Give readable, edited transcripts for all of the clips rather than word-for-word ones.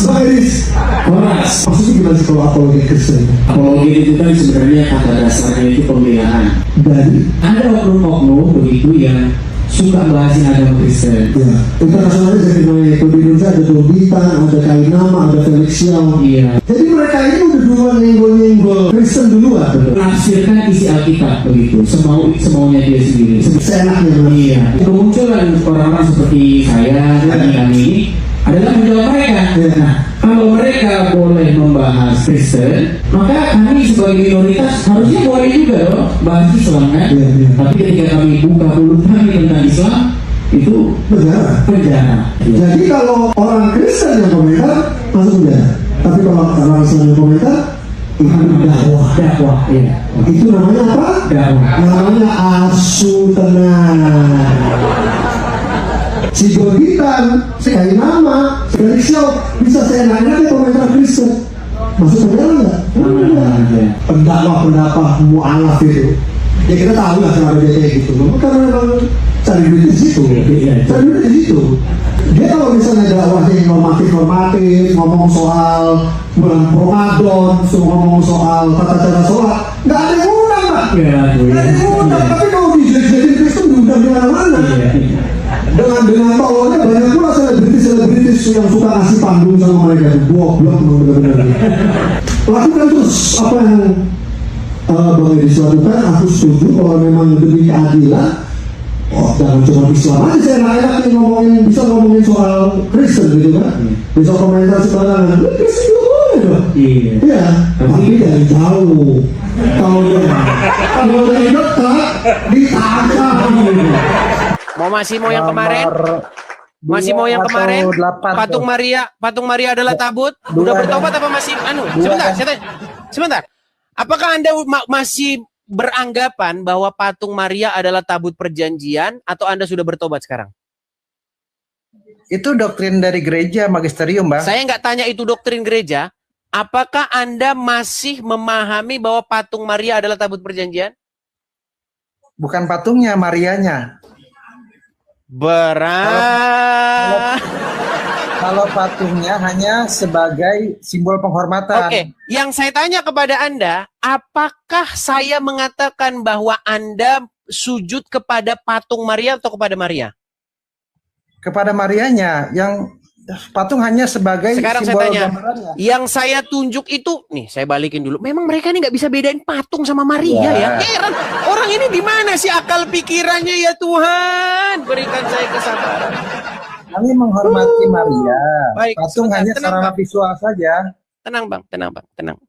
Bang Iris. Horas. Maksudnya gimana sih kalau apologi Kristen? Apologi itu kan sebenarnya kata dasarnya itu pembelaan. Dari Ada oknum-oknum begitu yang suka bahasin agama Kristen. ya, internasionalnya jadi naik. Di Indonesia ada Dobitan, ada Kainama, ada Felix Xiao. Iya. Jadi mereka ini udah duluan nyenggol-nyenggol Kristen duluan. Menafsirkan isi Alkitab begitu, semaunya dia sendiri. Seenaknya. Iya. Kemunculan orang-orang seperti saya, kami ini adalah menjawab mereka. Nah, kalau mereka boleh membahas Kristen, maka kami sebagai minoritas harusnya boleh juga dong bahas Islam kan? Iya, iya. Tapi ketika kami buka mulut kami tentang Islam, itu penjara. Iya. Jadi kalau orang Kristen yang komentar masuk penjara. Tapi kalau orang Islam yang komentar itu dakwah. Dakwah, iya. Itu namanya apa? Dakwah. Namanya asu tenang. Si Dobitan, si Kainama, si Felix Xiao bisa seenaknya dia komentar Kristen. Masuk penjara nggak? Iya. Pendakwah mu'alaf itu. Ya kita tahu lah kenapa dia kayak gitu. Karena memang cari duit di situ. Cari duit di situ. Dia kalau misalnya dakwahnya normatif, ngomong soal bulan Ramadan, ngomong soal tata cara sholat, nggak ada yang undang, Pak. Iya, Nggak ada yang undang. Tapi kalau dijadiin Kristen diundang di mana-mana. Dengan tolongnya banyak pula selebritis yang suka ngasih panggung sama mereka. Goblok benar-benar. Lakukan terus apa yang Bang Iris lakukan. Aku setuju kalau memang demi keadilan. Jangan cuma Islam aja saya enak-enak bisa ngomongin soal Kristen gitu kan. Bisa komentar sembarangan. Kristen juga boleh dong. Iya. Tapi dari jauh. Kalau dari dekat ditangkap gitu. Masih mau yang kemarin? Masih mau yang kemarin? Patung Maria adalah tabut? Udah bertobat apa masih sebentar, saya tanya. Sebentar. Apakah Anda masih beranggapan bahwa patung Maria adalah tabut perjanjian atau Anda sudah bertobat sekarang? Itu doktrin dari gereja magisterium, Bang. Saya nggak tanya itu doktrin gereja. Apakah Anda masih memahami bahwa patung Maria adalah tabut perjanjian? Bukan patungnya, Marianya. Kalau patungnya hanya sebagai simbol penghormatan. Oke, yang saya tanya kepada Anda, apakah saya mengatakan bahwa Anda sujud kepada patung Maria atau kepada Maria? Kepada Marianya, yang patung hanya sebagai sekarang simbol saya tanya, gambarannya. yang saya tunjuk itu, nih saya balikin dulu. Memang mereka ini nggak bisa bedain patung sama Maria ya. Heran, orang ini di mana sih akal pikirannya ya Tuhan? Berikan saya kesabaran. Kami menghormati Maria. Baik, patung sebentar, hanya tenang, sarana Bang. visual saja. Tenang bang,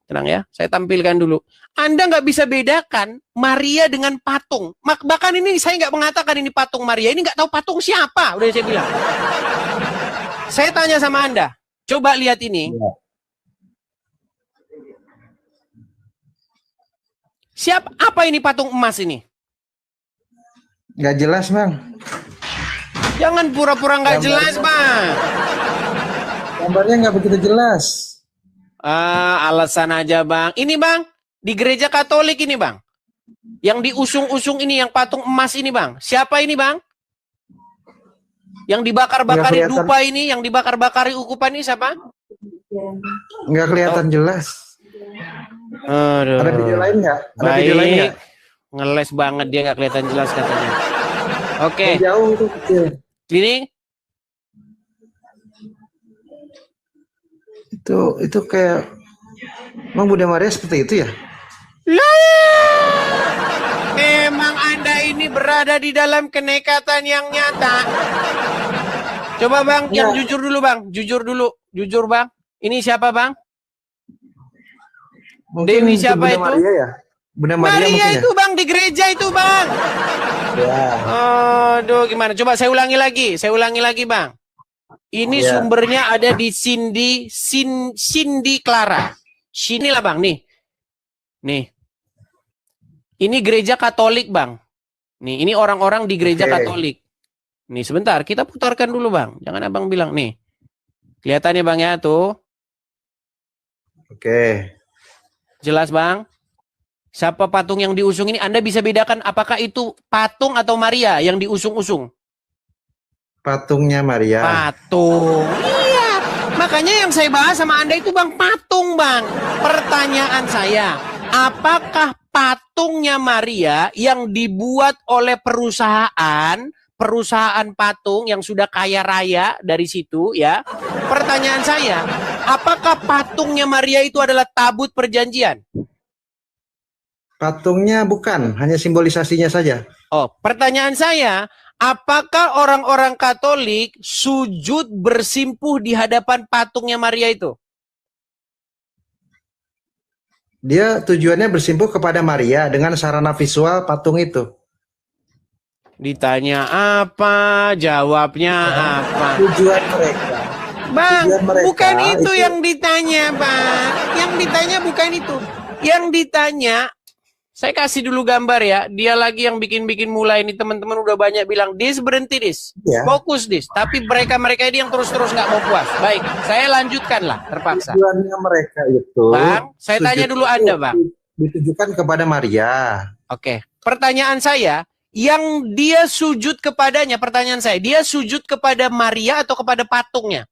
tenang ya. Saya tampilkan dulu. Anda nggak bisa bedakan Maria dengan patung. Bahkan ini saya nggak mengatakan ini patung Maria. Ini nggak tahu patung siapa. Udah saya bilang. Saya tanya sama Anda. Coba lihat ini. Apa ini patung emas ini? Nggak jelas, Bang. Jangan pura-pura nggak jelas, Bang. Gambarnya nggak begitu jelas. Alasan aja, Bang. Ini, Bang, di gereja Katolik ini, Bang. Yang diusung-usung ini, yang patung emas ini, Bang. Siapa ini, Bang? Yang dibakar-bakari dupa ini, yang dibakar-bakari ukupan ini siapa? Nggak kelihatan jelas. Aduh. Ada video lain nggak? Ada Baik. video lain nggak? Ngeles banget dia, nggak kelihatan jelas katanya. Oke. Jauh itu kecil. Ini Itu kayak Bang Bunda Maria seperti itu ya? memang Anda ini berada di dalam kenekatan yang nyata. Coba Bang, yang jujur dulu Bang. Jujur Bang. Ini siapa Bang? Mungkin Dewi siapa Bunda itu? Maria ya? Bunda Maria mungkin itu ya? Bang, di gereja itu Bang. Ya. Aduh, gimana? Coba saya ulangi lagi Bang. Ini sumbernya ada di Cindy Clara. Sinilah Bang, nih. Ini gereja Katolik Bang. Nih, ini orang-orang di gereja Katolik. Nih, sebentar, kita putarkan dulu Bang. Jangan Abang bilang, nih. Kelihatannya Bang ya, tuh. Oke. Jelas Bang? Siapa patung yang diusung ini? Anda bisa bedakan apakah itu patung atau Maria yang diusung-usung? Patungnya Maria. Patung. Iya. Makanya yang saya bahas sama Anda itu Bang, patung Bang. Pertanyaan saya, apakah patungnya Maria yang dibuat oleh perusahaan patung yang sudah kaya raya dari situ ya? Pertanyaan saya, apakah patungnya Maria itu adalah tabut perjanjian? Patungnya bukan, hanya simbolisasinya saja. Oh, pertanyaan saya, apakah orang-orang Katolik sujud bersimpuh di hadapan patungnya Maria itu? Dia tujuannya bersimpuh kepada Maria dengan sarana visual patung itu. Ditanya apa, jawabnya apa? Tujuan mereka. Bang, Tujuan mereka bukan itu itu- yang ditanya, Bang. Yang ditanya bukan itu. Yang ditanya, saya kasih dulu gambar ya. Dia lagi yang bikin-bikin mulai ini, teman-teman udah banyak bilang, Dis berhenti Dis, Ya. fokus Dis. Tapi mereka ini yang terus-terus nggak mau puas. Baik, saya lanjutkan lah, terpaksa. Tujuannya mereka itu. Bang, saya tanya dulu Anda, Bang. Ditujukan kepada Maria. Oke, pertanyaan saya, yang dia sujud kepadanya, pertanyaan saya, dia sujud kepada Maria atau kepada patungnya?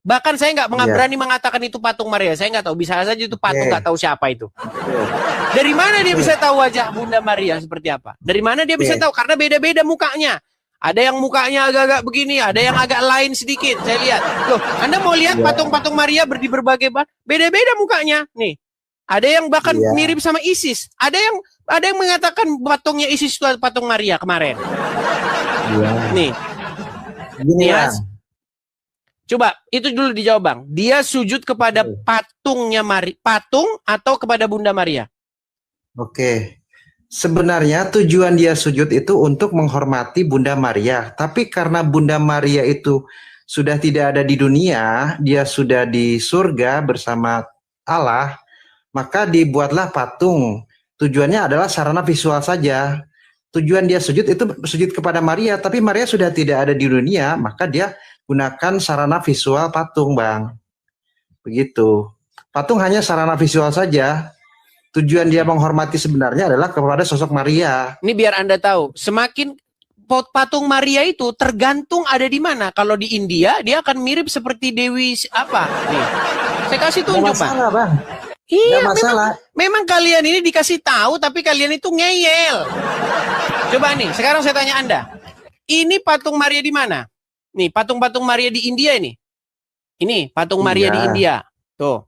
Bahkan saya nggak Iya. berani mengatakan itu patung Maria. Saya nggak tahu, bisa saja itu patung, Oke. nggak tahu siapa itu. Dari mana dia bisa tahu wajah Bunda Maria seperti apa? Dari mana dia bisa Oke. tahu? Karena beda-beda mukanya. Ada yang mukanya agak-agak begini, ada yang agak lain sedikit. Saya lihat. Loh, Anda mau lihat Iya. patung-patung Maria di berbagai beda-beda mukanya. Nih. Ada yang bahkan Iya. mirip sama Isis. Ada yang mengatakan patungnya Isis itu patung Maria kemarin. Iya. Nih, Gini ya. Bang. coba itu dulu dijawab Bang. Dia sujud kepada patungnya patung atau kepada Bunda Maria? Oke. Sebenarnya tujuan dia sujud itu untuk menghormati Bunda Maria. Tapi karena Bunda Maria itu sudah tidak ada di dunia, dia sudah di surga bersama Allah, maka dibuatlah patung. Tujuannya adalah sarana visual saja. Tujuan dia sujud itu sujud kepada Maria, tapi Maria sudah tidak ada di dunia, maka dia gunakan sarana visual patung, Bang. Begitu. Patung hanya sarana visual saja. Tujuan dia menghormati sebenarnya adalah kepada sosok Maria. Ini biar Anda tahu, semakin patung Maria itu tergantung ada di mana. Kalau di India, dia akan mirip seperti Dewi apa? Nih, saya kasih Nggak tunjuk, Bang. masalah, Bang. Iya, Nggak masalah. memang kalian ini dikasih tahu, tapi kalian itu ngeyel. Coba nih, sekarang saya tanya Anda. Ini patung Maria di mana? Nih, patung-patung Maria di India ini. Ini patung Maria di Iya. India. Tuh.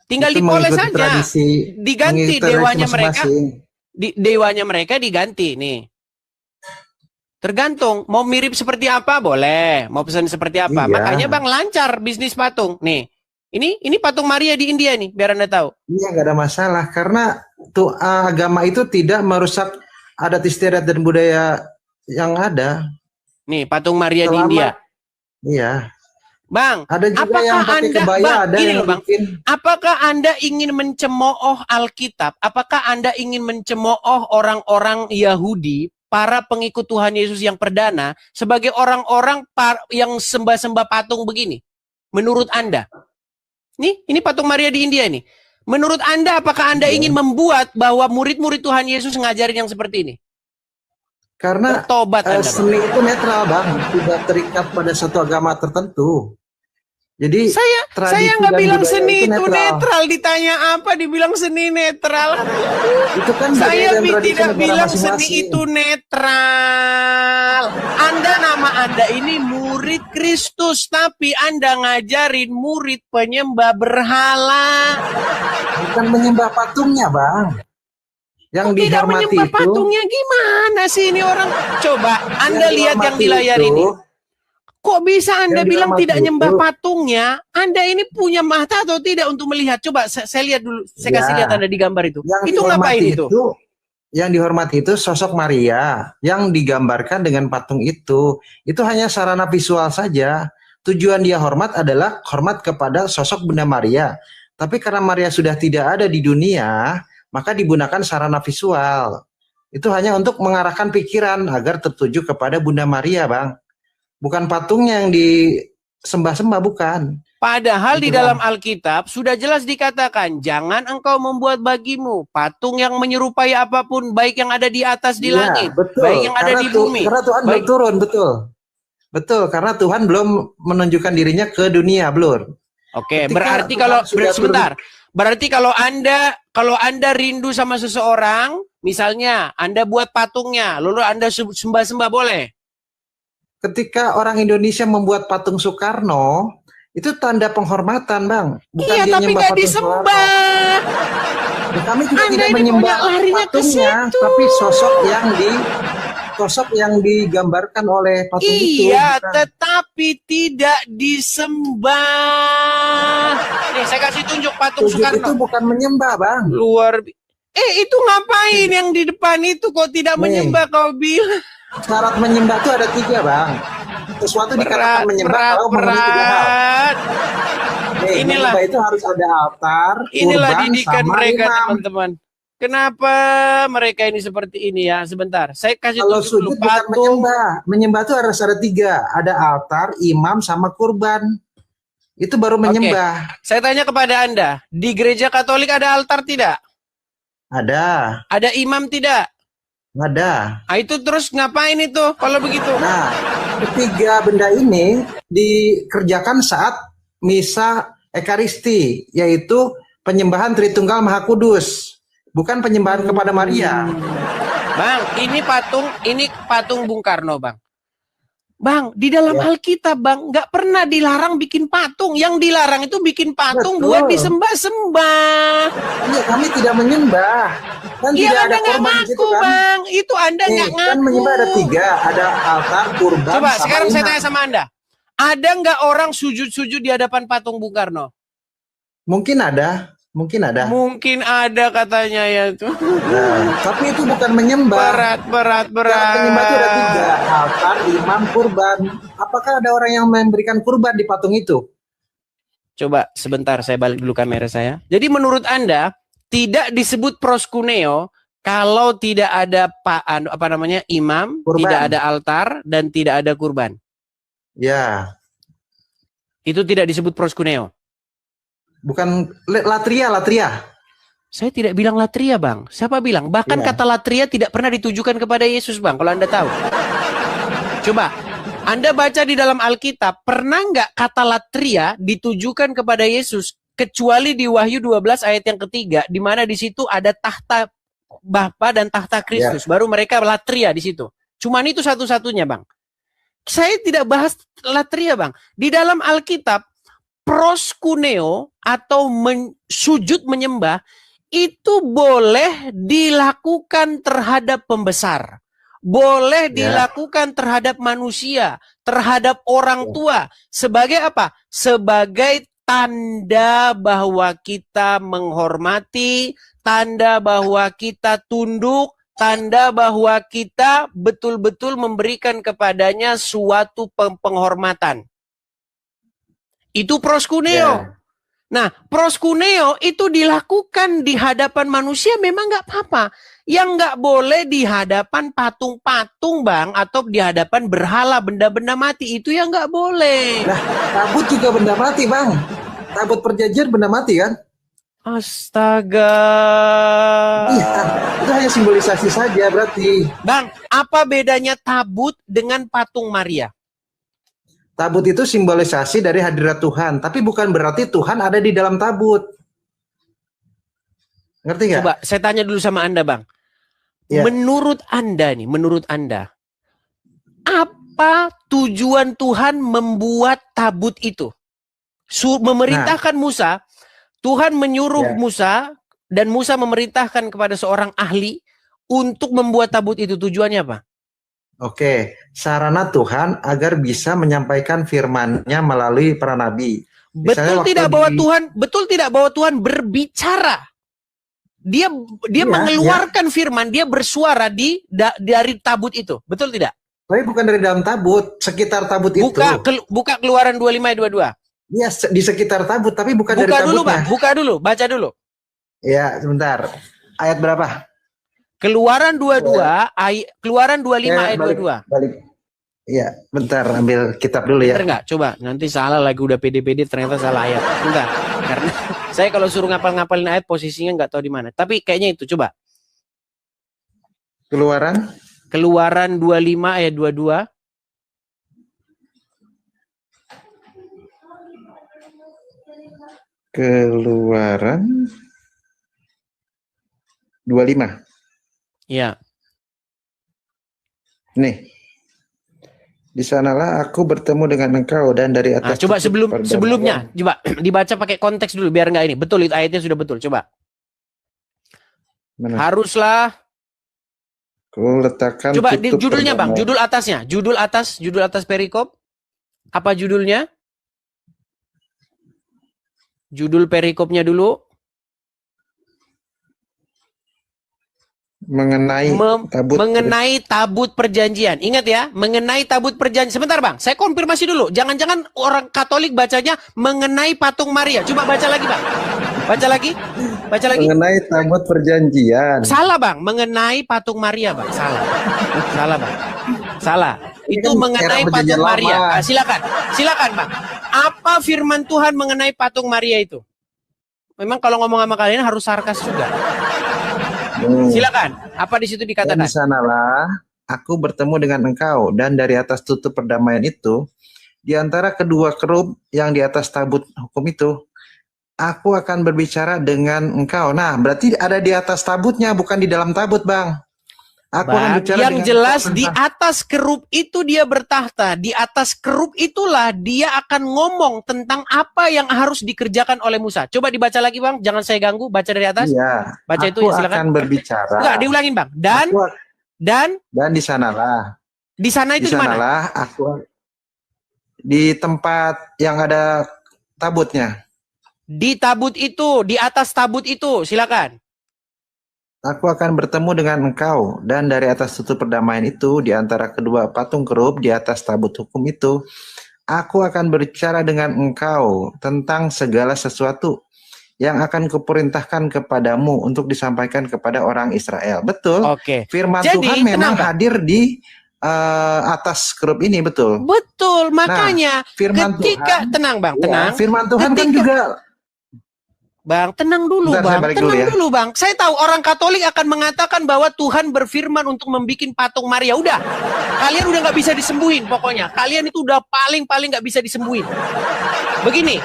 Tinggal Itu dipoles mengikuti saja. tradisi, Diganti mengikuti tradisi dewanya mereka. masing-masing. Dewanya mereka diganti nih. Tergantung mau mirip seperti apa boleh, mau pesan seperti apa. Iya. Makanya Bang lancar bisnis patung. Nih. Ini patung Maria di India nih, biar Anda tahu. Iya, nggak ada masalah karena tuh agama itu tidak merusak adat istiadat dan budaya yang ada. Nih, patung Maria di Selama- India. Iya. Bang, Ada juga apakah yang pakai Anda, kebaya, Bang, ada gini yang loh, Bang. bikin. Apakah Anda ingin mencemooh Alkitab? Apakah Anda ingin mencemooh orang-orang Yahudi, para pengikut Tuhan Yesus yang perdana, sebagai orang-orang yang sembah-sembah patung begini? Menurut Anda? Ini patung Maria di India ini. Menurut Anda, apakah Anda ingin membuat bahwa murid-murid Tuhan Yesus ngajarin yang seperti ini? Karena Bertobat Anda, Bang. seni itu netral, Bang, tidak terikat pada satu agama tertentu. Jadi Saya tradisi nggak dan bilang budaya seni itu netral. netral. Ditanya apa? Dibilang seni netral. Itu kan budaya Saya dan tradisi tidak negara bilang seni masing-masing. itu netral. Nama Anda ini murid Kristus, tapi Anda ngajarin murid penyembah berhala. Bukan menyembah patungnya, Bang. Yang Tidak dihormati menyembah itu. patungnya gimana sih ini orang? Coba Anda lihat yang di layar itu, ini. Kok bisa Anda yang bilang dihormati tidak nyembah itu- patungnya? Anda ini punya mata atau tidak untuk melihat? Coba saya lihat dulu. Saya Ya. kasih lihat Anda di gambar itu. Yang Itu ngapain dihormati itu? Yang dihormati itu sosok Maria yang digambarkan dengan patung itu. Itu hanya sarana visual saja. Tujuan dia hormat adalah hormat kepada sosok Bunda Maria. Tapi karena Maria sudah tidak ada di dunia, maka digunakan sarana visual. Itu hanya untuk mengarahkan pikiran agar tertuju kepada Bunda Maria, Bang. Bukan patungnya yang disembah-sembah, bukan. Padahal di Itu, dalam Alkitab sudah jelas dikatakan, jangan engkau membuat bagimu patung yang menyerupai apapun, baik yang ada di atas di Iya, langit, betul. baik yang ada Karena di bumi. Karena Tuhan baik- belum turun, betul. Betul, karena Tuhan belum menunjukkan dirinya ke dunia, Blur. Oke, Ketika berarti Tuhan kalau sudah sebentar. Berarti kalau Anda rindu sama seseorang, misalnya Anda buat patungnya, lalu Anda sembah-sembah boleh? Ketika orang Indonesia membuat patung Soekarno, itu tanda penghormatan, Bang. Bukan Iya, dia tapi nyembah nggak patung disembah. Soekarno. Kami juga Anda tidak ini menyembah punya larinya ke patungnya, situ. tapi sosok yang digambarkan oleh patung itu. Iya, Bukan. tetapi tidak disembah. Nih, saya kasih tunjuk patung Sujud itu Soekarno. bukan menyembah, Bang. Itu ngapain yang di depan itu kok tidak Nih. menyembah kau bilang? Syarat menyembah itu ada 3, Bang. Sesuatu dikatakan menyembah kalau memenuhi 3 hal. berat. Nih, Inilah. menyembah itu harus ada altar, Inilah kurban, didikan sama mereka, imam. teman-teman. Kenapa mereka ini seperti ini ya? Sebentar, saya kasih Kalau tunjuk dulu sujud bukan patung. menyembah. Menyembah itu harus ada 3. Ada altar, imam, sama kurban. Itu baru menyembah. Saya tanya kepada Anda, di gereja Katolik ada altar tidak? Ada. Ada imam tidak? Ada. Ah, itu terus ngapain itu kalau begitu? Nah, ketiga benda ini dikerjakan saat misa Ekaristi, yaitu penyembahan Tritunggal Maha Kudus, bukan penyembahan kepada Maria. Bang, ini patung Bung Karno, Bang. Bang, di dalam Alkitab, Bang, nggak pernah dilarang bikin patung. Yang dilarang itu bikin patung Betul. buat disembah-sembah. Iya, kami tidak menyembah. Kan Iya, tidak ada Anda nggak korban di situ ngaku, kan? Bang. Itu Anda Nih, nggak ngaku. kan menyembah ada 3, ada altar, kurban, Coba sama sekarang saya imam. tanya sama Anda. Ada nggak orang sujud-sujud di hadapan patung Bung Karno? Mungkin ada. Mungkin ada katanya ya tuh. Nah, tapi itu bukan menyembah. Berat. Syarat penyembah itu ada 3, altar, imam, kurban. Apakah ada orang yang memberikan kurban di patung itu? Coba sebentar saya balik dulu kamera saya. Jadi menurut Anda tidak disebut proskuneo kalau tidak ada imam, Kurban. tidak ada altar dan tidak ada kurban. Ya, Itu tidak disebut proskuneo. bukan latria. Saya tidak bilang latria, Bang. Siapa bilang? Bahkan Iya. kata latria tidak pernah ditujukan kepada Yesus, Bang. Kalau Anda tahu. Coba, Anda baca di dalam Alkitab, pernah nggak kata latria ditujukan kepada Yesus? Kecuali di Wahyu 12 ayat yang ketiga, di mana di situ ada tahta Bapa dan tahta Kristus. Baru mereka latria di situ. Cuman itu satu-satunya, Bang. Saya tidak bahas latria, Bang. Di dalam Alkitab, proskuneo atau sujud menyembah itu boleh dilakukan terhadap pembesar, boleh dilakukan terhadap manusia, terhadap orang tua. Sebagai apa? Sebagai tanda bahwa kita menghormati, tanda bahwa kita tunduk, tanda bahwa kita betul-betul memberikan kepadanya suatu penghormatan. Itu proskuneo. Nah, proskuneo itu dilakukan di hadapan manusia memang nggak apa-apa. Yang nggak boleh di hadapan patung-patung, Bang, atau di hadapan berhala, benda-benda mati. Itu yang nggak boleh. Nah, tabut juga benda mati, Bang. Tabut perjanjian benda mati kan? Astaga. Iya, itu hanya simbolisasi saja berarti. Bang, apa bedanya tabut dengan patung Maria? Tabut itu simbolisasi dari hadirat Tuhan, tapi bukan berarti Tuhan ada di dalam tabut. Ngerti nggak? Coba saya tanya dulu sama Anda, Bang. Ya. Menurut Anda, apa tujuan Tuhan membuat tabut itu? Memerintahkan Musa, Tuhan menyuruh Musa, dan Musa memerintahkan kepada seorang ahli untuk membuat tabut itu. Tujuannya apa? Oke, sarana Tuhan agar bisa menyampaikan firman-Nya melalui para nabi. Betul tidak bahwa Tuhan berbicara? Dia mengeluarkan firman, dia bersuara dari tabut itu. Betul tidak? Tapi bukan dari dalam tabut, sekitar tabut itu. Buka Keluaran 25 ayat 22. Iya, di sekitar tabut, tapi bukan dari tabutnya. Buka dulu, baca dulu. Ya, sebentar. Ayat berapa? Keluaran 22, Keluaran 25 ayat 22. Balik. Iya, bentar ambil kitab dulu ya. Bener nggak? Coba, nanti salah lagi udah pede-pede ternyata salah ayat. Bentar, karena saya kalau suruh ngapalin ayat posisinya nggak tahu di mana. Tapi kayaknya itu, coba. Keluaran 25 ayat 22. Keluaran 25. Ya. Nih. Di sanalah aku bertemu dengan engkau dan dari Nah, atas coba tutup perdamaian. sebelumnya, coba dibaca pakai konteks dulu biar nggak ini. Betul itu ayatnya sudah betul. Coba. Mana? Haruslah. Ku letakkan Coba di tutup judulnya bang, perdamaian. judul atas perikop. Apa judulnya? Judul perikopnya dulu. Mengenai tabut perjanjian. Ingat ya, mengenai tabut perjanjian. Sebentar bang, saya konfirmasi dulu. Jangan-jangan orang Katolik bacanya mengenai patung Maria. Coba baca lagi bang. Baca lagi. Mengenai tabut perjanjian. Salah bang, mengenai patung Maria bang. Salah bang. Salah. Itu kan mengenai era patung perjanjian Maria. lama. Nah, silakan bang. Apa firman Tuhan mengenai patung Maria itu? Memang kalau ngomong sama kalian harus sarkas juga. Silakan. Apa di situ Dan dikatakan? di sanalah aku bertemu dengan engkau dan dari atas tutup perdamaian itu, di antara kedua kerub yang di atas tabut hukum itu, aku akan berbicara dengan engkau. Nah, berarti ada di atas tabutnya, bukan di dalam tabut, Bang. Aku akan Bang, bicara yang dengan jelas engkau di tentang- atas kerub itu dia bertahta. Di atas kerub itulah dia akan ngomong tentang apa yang harus dikerjakan oleh Musa. Coba dibaca lagi bang, jangan saya ganggu. Baca dari atas. Iya, Baca aku itu ya, silakan. akan berbicara. Enggak, diulangin bang. Dan di sanalah. di sana itu Di di mana? sanalah aku di tempat yang ada tabutnya. Di tabut itu, di atas tabut itu, silakan. Aku akan bertemu dengan engkau dan dari atas tutup perdamaian itu di antara kedua patung kerub di atas tabut hukum itu aku akan berbicara dengan engkau tentang segala sesuatu yang akan kuperintahkan kepadamu untuk disampaikan kepada orang Israel. Betul. Oke. Firman Jadi, Tuhan memang tenang, Bang. hadir di atas kerub ini, betul. Betul, makanya firman ketika Tuhan, tenang bang, Ya, tenang. firman Tuhan kan Ketika- juga Bang, tenang dulu Bentar, saya bang, balik tenang dulu ya. dulu bang. Saya tahu orang Katolik akan mengatakan bahwa Tuhan berfirman untuk membuat patung Maria. Udah, kalian udah nggak bisa disembuhin pokoknya. Kalian itu udah paling nggak bisa disembuhin. Begini,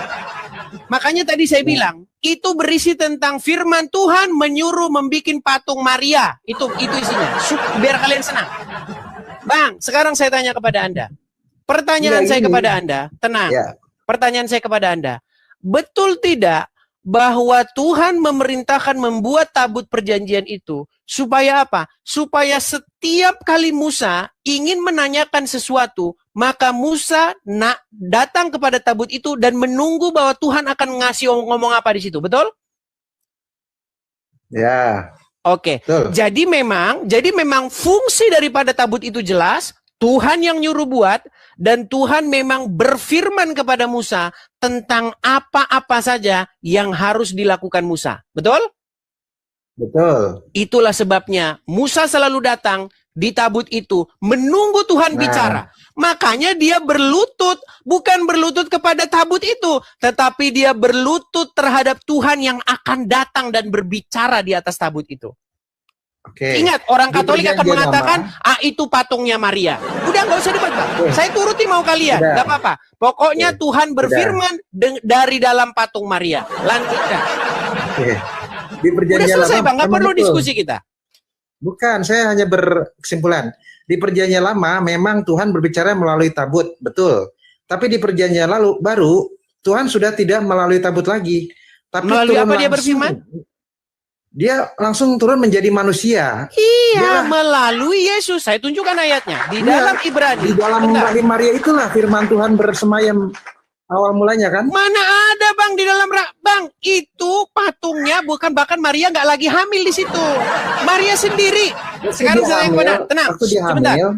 makanya tadi saya bilang itu berisi tentang firman Tuhan menyuruh membuat patung Maria. Itu isinya. Biar kalian senang. Bang, sekarang saya tanya kepada Anda. Pertanyaan saya kepada Anda, tenang. Ya. Pertanyaan saya kepada Anda, betul tidak bahwa Tuhan memerintahkan membuat tabut perjanjian itu supaya apa? Supaya setiap kali Musa ingin menanyakan sesuatu, maka Musa datang kepada tabut itu dan menunggu bahwa Tuhan akan ngasih ngomong apa di situ, betul? Ya. Oke. Betul. Jadi memang fungsi daripada tabut itu jelas, Tuhan yang nyuruh buat, dan Tuhan memang berfirman kepada Musa tentang apa-apa saja yang harus dilakukan Musa. Betul? Betul. Itulah sebabnya Musa selalu datang di tabut itu menunggu Tuhan bicara. Makanya dia berlutut, bukan berlutut kepada tabut itu, tetapi dia berlutut terhadap Tuhan yang akan datang dan berbicara di atas tabut itu. Oke. Ingat, orang Di Katolik akan perjanjian mengatakan, lama, itu patungnya Maria. Udah, nggak usah debat, Bang. Saya turuti mau kalian, Udah. nggak apa-apa. Pokoknya Tuhan berfirman dari dalam patung Maria. Lanjutkan. Oke. Di Udah perjanjian selesai, lama, Bang. Nggak memang perlu betul. diskusi kita. Bukan, saya hanya berkesimpulan. Di perjanjian lama memang Tuhan berbicara melalui tabut, betul. Tapi di perjanjian baru Tuhan sudah tidak melalui tabut lagi. Tapi Melalui turun apa dia langsung. berfirman? Dia langsung turun menjadi manusia. Iya, Dia- melalui Yesus. Saya tunjukkan ayatnya. Di Iya, dalam Ibrani. Di dalam Bentar. rahim Maria itulah firman Tuhan bersemayam awal mulanya kan? Mana ada, Bang, di dalam Bang, itu patungnya bukan, bahkan Maria nggak lagi hamil di situ. Maria sendiri. Sekarang Dia saya yang hamil, benar. Tenang. waktu dia Sebentar. hamil,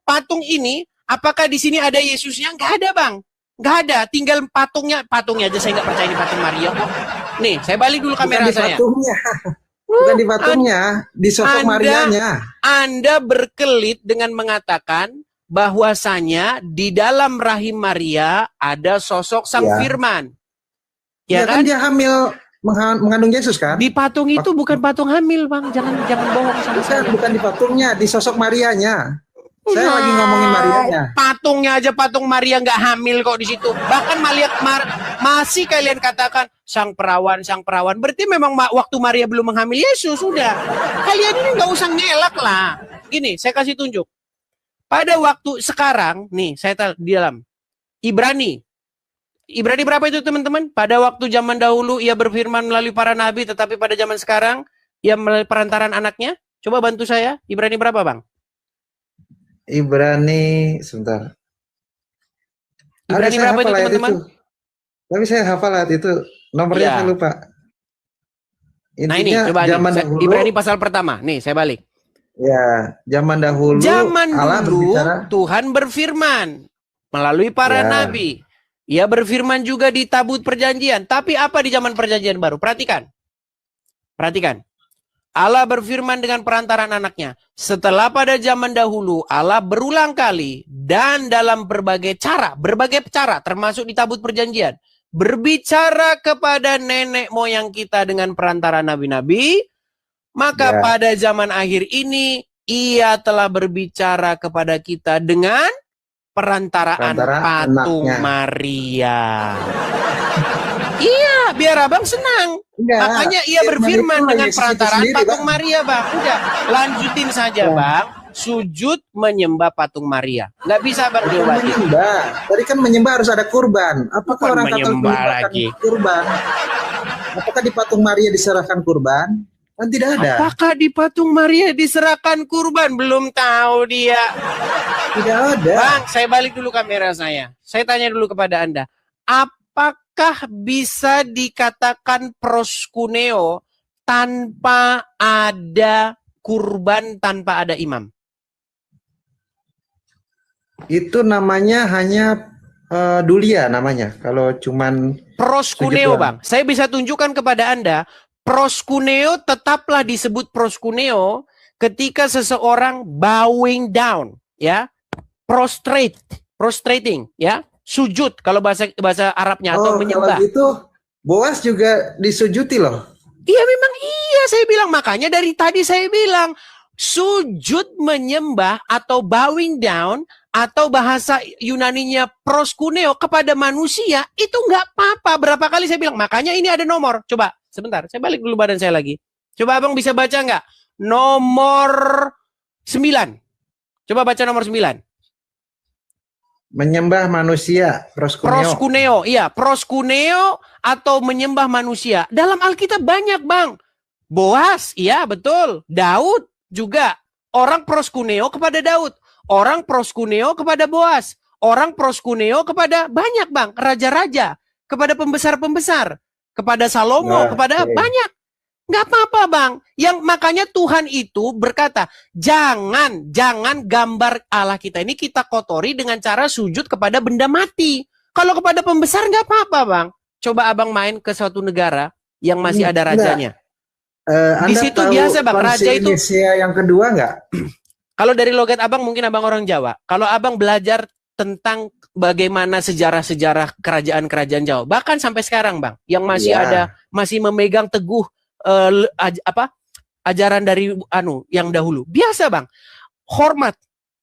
Patung ini, apakah di sini ada Yesusnya? Nggak ada, Bang. Nggak ada. Tinggal patungnya aja saya nggak percaya ini patung Maria kok. Nih, saya balik dulu bukan kamera di saya. patungnya. Bukan di patungnya, di sosok Marianya. Anda berkelit dengan mengatakan bahwasanya di dalam rahim Maria ada sosok Sang Ya. Firman. Ya Ya kan kan? dia hamil mengandung Yesus kan? Di patung itu bukan patung hamil, Bang. Jangan bohong sama saya. Bukan di patungnya, di sosok Marianya. Saya lagi ngomongin Marianya. Patungnya aja patung Maria nggak hamil kok di situ. Bahkan masih kalian katakan sang perawan. Berarti memang waktu Maria belum menghamil Yesus sudah. Kalian ini nggak usah ngelak lah. Gini, saya kasih tunjuk. Pada waktu sekarang, nih saya di dalam Ibrani berapa itu teman-teman? Pada waktu zaman dahulu ia berfirman melalui para nabi, tetapi pada zaman sekarang ia melalui perantaran anaknya. Coba bantu saya, Ibrani berapa bang? Ibrani, sebentar. Ibrani berapa itu teman-teman? Tapi saya hafal ayat itu. Nomornya saya lupa. Intinya, nah ini, coba zaman nih, dahulu, Ibrani pasal pertama. Nih, saya balik. Ya, zaman dahulu Allah berbicara. Tuhan berfirman melalui para nabi. Ia berfirman juga di tabut perjanjian. Tapi apa di zaman perjanjian baru? Perhatikan. Allah berfirman dengan perantaran anaknya. Setelah pada zaman dahulu Allah berulang kali dan dalam berbagai cara termasuk di tabut perjanjian. Berbicara kepada nenek moyang kita dengan perantaran nabi-nabi. Maka pada zaman akhir ini ia telah berbicara kepada kita dengan perantaraan patung anaknya. Maria. Iya, biar abang senang. Makanya ia berfirman dengan perantaraan patung Maria, bang. Udah, lanjutin saja, bang. Sujud menyembah patung Maria. Nggak bisa bang diobatin. Tadi kan menyembah harus ada kurban. Apakah orang Katolik menyembahkan kurban? Apakah di patung Maria diserahkan kurban? Kan tidak ada. Apakah di patung Maria diserahkan kurban? Belum tahu dia. Tidak ada. Bang, saya balik dulu kamera saya. Saya tanya dulu kepada Anda. Apakah bisa dikatakan proskuneo tanpa ada kurban, tanpa ada imam? Itu namanya hanya dulia namanya. Kalau cuman proskuneo, bang. Saya bisa tunjukkan kepada Anda. Proskuneo tetaplah disebut proskuneo ketika seseorang bowing down, ya, prostrating, ya, sujud kalau bahasa Arabnya atau menyembah. Kalau gitu, Boas juga disujuti loh. Iya memang iya, saya bilang makanya dari tadi saya bilang sujud menyembah atau bowing down atau bahasa Yunaninya proskuneo kepada manusia itu nggak apa-apa. Berapa kali saya bilang, makanya ini ada nomor. Coba. Sebentar, saya balik dulu badan saya lagi. Coba abang bisa baca nggak? Nomor 9. Coba baca nomor 9. Menyembah manusia, proskuneo. Iya, proskuneo atau menyembah manusia. Dalam Alkitab banyak, bang. Boas, iya betul. Daud juga. Orang proskuneo kepada Daud. Orang proskuneo kepada Boas. Orang proskuneo kepada banyak, bang. Raja-raja. Kepada pembesar-pembesar. Kepada Salomo, kepada banyak. Nggak apa-apa, bang. Yang makanya Tuhan itu berkata, jangan gambar Allah kita ini kita kotori dengan cara sujud kepada benda mati. Kalau kepada pembesar nggak apa-apa, bang. Coba abang main ke suatu negara yang masih ada rajanya. Di situ biasa, bang. Raja itu. Yang kedua nggak? Kalau dari logat abang mungkin abang orang Jawa. Kalau abang belajar tentang bagaimana sejarah-sejarah kerajaan-kerajaan Jawa, bahkan sampai sekarang, bang, yang masih ada, masih memegang teguh ajaran dari yang dahulu. Biasa, bang, hormat,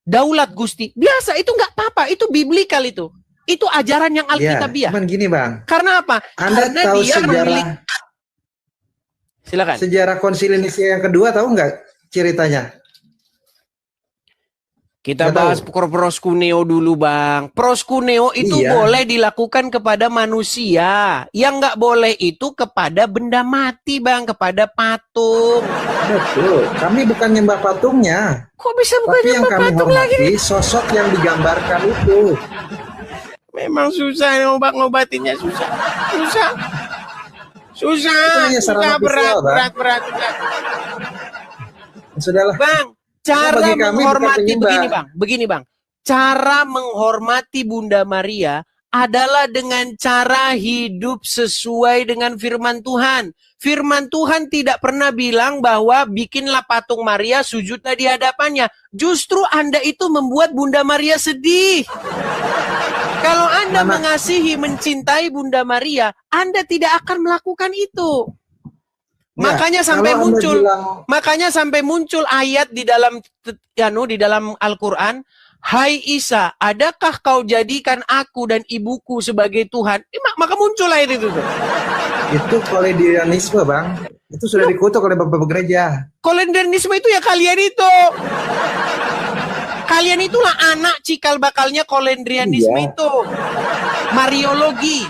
daulat Gusti, biasa, itu nggak apa-apa, itu biblikal itu ajaran yang alkitabiah. Cuman gini, bang, karena apa? Anda Karena tahu dia sejarah. Silakan. Sejarah konsili Nisia yang kedua tahu nggak ceritanya? Kita bahas proskuneo dulu, bang. Proskuneo itu boleh dilakukan kepada manusia. Yang nggak boleh itu kepada benda mati, bang. Kepada patung. Betul. Kami bukan nyembah patungnya. Kok bisa bukan nyembah patung lagi? Tapi yang kami hormati sosok yang digambarkan itu. Memang susah ngobatinnya, susah. Berat. Sudahlah. Bang. Cara menghormati begini bang. Cara menghormati Bunda Maria adalah dengan cara hidup sesuai dengan firman Tuhan. Firman Tuhan tidak pernah bilang bahwa bikinlah patung Maria, sujudlah di hadapannya. Justru Anda itu membuat Bunda Maria sedih. Kalau Anda mengasihi, mencintai Bunda Maria, Anda tidak akan melakukan itu. Makanya sampai kalau Anda muncul, bilang- makanya sampai muncul ayat di dalam di dalam Al-Qur'an, "Hai Isa, adakah kau jadikan aku dan ibuku sebagai Tuhan?" Maka muncul ayat itu tuh. Itu koledianisme, Bang. Itu sudah dikutuk oleh Bapak gereja. Kolonialisme itu ya kalian itu. Kalian itulah anak cikal bakalnya kolonialisme Iya. itu. Mariologi.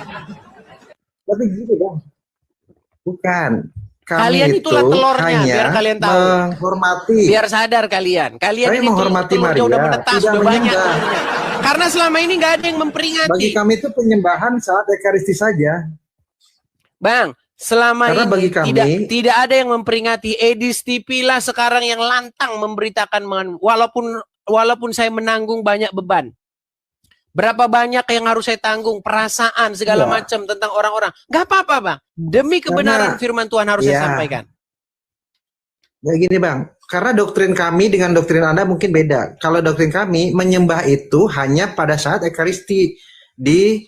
Tapi gitu, Bang. Bukan. Kami Kalian itulah itu telurnya, hanya biar kalian tahu. menghormati. Biar sadar kalian. Kalian Kami ini menghormati telurnya udah Maria, menetas, tidak udah banyak menyembah. telurnya. Karena selama ini nggak ada yang Bagi memperingati. kami itu penyembahan saat Ekaristi saja. Bang, selama Karena ini bagi kami- tidak ada yang memperingati. Edis TV lah sekarang yang lantang memberitakan, walaupun saya menanggung banyak beban. Berapa banyak yang harus saya tanggung, perasaan segala Iya. macam tentang orang-orang. Gak apa-apa, Bang. Demi kebenaran Karena- firman Tuhan harus saya Iya. sampaikan. Ya gini, Bang. Karena doktrin kami dengan doktrin Anda mungkin beda. Kalau doktrin kami, menyembah itu hanya pada saat Ekaristi di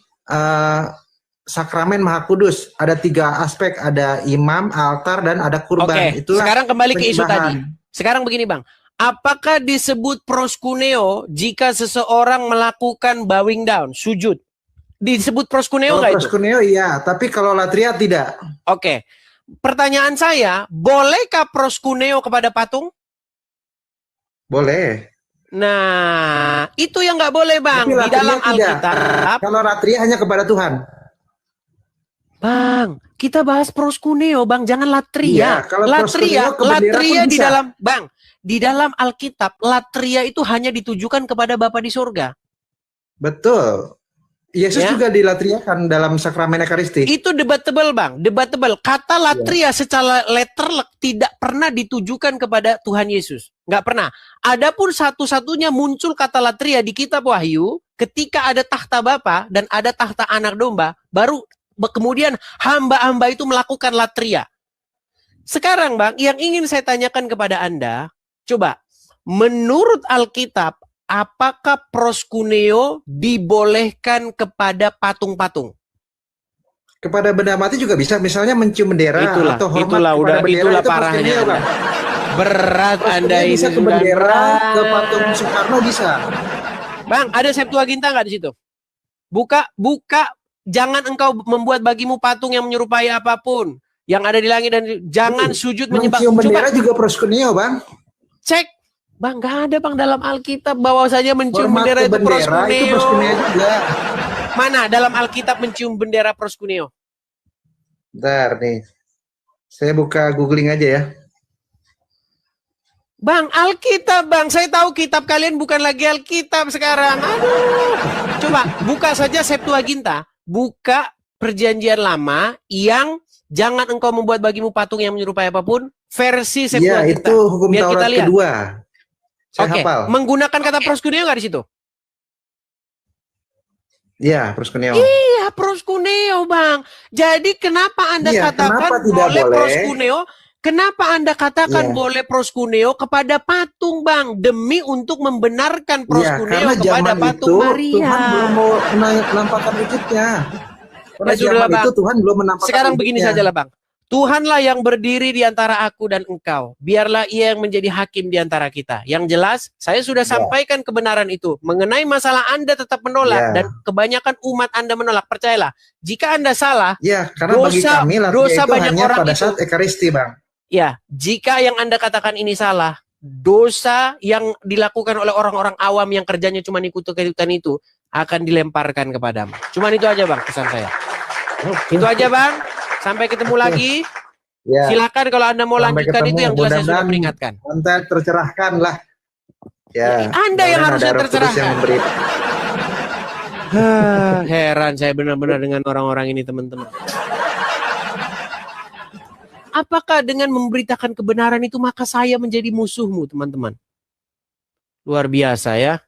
Sakramen Maha Kudus. Ada 3 aspek, ada imam, altar, dan ada kurban. Oke, Itulah sekarang kembali ke isu penyembahan. tadi. Sekarang begini, Bang. Apakah disebut proskuneo jika seseorang melakukan bowing down, sujud? Disebut proskuneo Kalau nggak itu? proskuneo iya, tapi kalau latria tidak. Oke. Pertanyaan saya, bolehkah proskuneo kepada patung? Boleh. Nah, itu yang nggak boleh, Bang. Tapi Di dalam latria tidak. Alkitab. Kalau latria hanya kepada Tuhan. Bang, kita bahas proskuneo, Bang. Jangan latria. Iya, kalau latria, proskuneo ke bendera latria pun di bisa. dalam, Bang. Di dalam Alkitab, latria itu hanya ditujukan kepada Bapa di surga. Betul. Yesus Ya. juga dilatriakan dalam Sakramen Ekaristi. Itu debatable, Bang. Debatable. Kata latria secara letterlek tidak pernah ditujukan kepada Tuhan Yesus. Nggak pernah. Adapun satu-satunya muncul kata latria di kitab Wahyu ketika ada tahta Bapa dan ada tahta Anak Domba, baru kemudian hamba-hamba itu melakukan latria. Sekarang, Bang, yang ingin saya tanyakan kepada Anda, coba, menurut Alkitab, apakah proskuneo dibolehkan kepada patung-patung? Kepada benda mati juga bisa, misalnya mencium bendera atau hormat itulah, kepada udah, bendera itulah itu parahnya. proskuneo, Bang. Berat Anda Proskuneo ini bisa ke sudah bendera, berat. ke patung Soekarno bisa. Bang, ada Septuaginta nggak di situ? Buka, jangan engkau membuat bagimu patung yang menyerupai apapun yang ada di langit dan jangan sujud menyembah. Mencium Coba bendera juga proskuneo, Bang. cek, Bang, nggak ada, Bang, dalam Alkitab bahwasanya mencium Hormat bendera ke itu bendera itu proskuneo. proskuneo juga. Mana dalam Alkitab mencium bendera proskuneo? Bentar nih. Saya buka googling aja ya. Bang, Alkitab, Bang. Saya tahu kitab kalian bukan lagi Alkitab sekarang. Aduh. Coba buka saja Septuaginta. Buka Perjanjian Lama yang jangan engkau membuat bagimu patung yang menyerupai apapun. Versi Iya, Septuaginta. itu hukum Biar kita Taurat lihat. kedua. Saya Oke, hafal. menggunakan kata proskuneo nggak di situ? Iya, proskuneo. Iya, proskuneo, Bang. Jadi kenapa Anda Iya, katakan kenapa tidak boleh boleh? proskuneo? Kenapa Anda katakan Iya. boleh proskuneo kepada patung, Bang? Demi untuk membenarkan Iya, proskuneo karena kepada zaman patung itu Maria. Tuhan belum mau menampakkan wujudnya. Karena Ya sudahlah, zaman itu Bang. Tuhan belum menampakkan Sekarang begini wujudnya. sajalah, Bang. Tuhanlah yang berdiri di antara aku dan engkau. Biarlah ia yang menjadi hakim di antara kita. Yang jelas, saya sudah sampaikan kebenaran itu. Mengenai masalah Anda tetap menolak. Ya. Dan kebanyakan umat Anda menolak. Percayalah, jika Anda salah, Ya, karena bagi Dosa- kami latria dosa itu banyak hanya orang pada itu. saat Ekaristi, Bang. ya, jika yang Anda katakan ini salah, dosa yang dilakukan oleh orang-orang awam yang kerjanya cuma ikut-ikutan itu akan dilemparkan kepadamu. Cuman itu aja, Bang, pesan saya. Itu aja, Bang. Sampai ketemu lagi. Ya. Silakan kalau Anda mau Sampai lanjutkan ketemu. itu yang jelas saya sudah Mudah-mudahan peringatkan. Anda tercerahkan lah. Ya. Anda yang mudah-mudahan harusnya ada Roh Kudus tercerahkan. yang memberi. Heran saya benar-benar dengan orang-orang ini, teman-teman. Apakah dengan memberitakan kebenaran itu maka saya menjadi musuhmu, teman-teman? Luar biasa ya.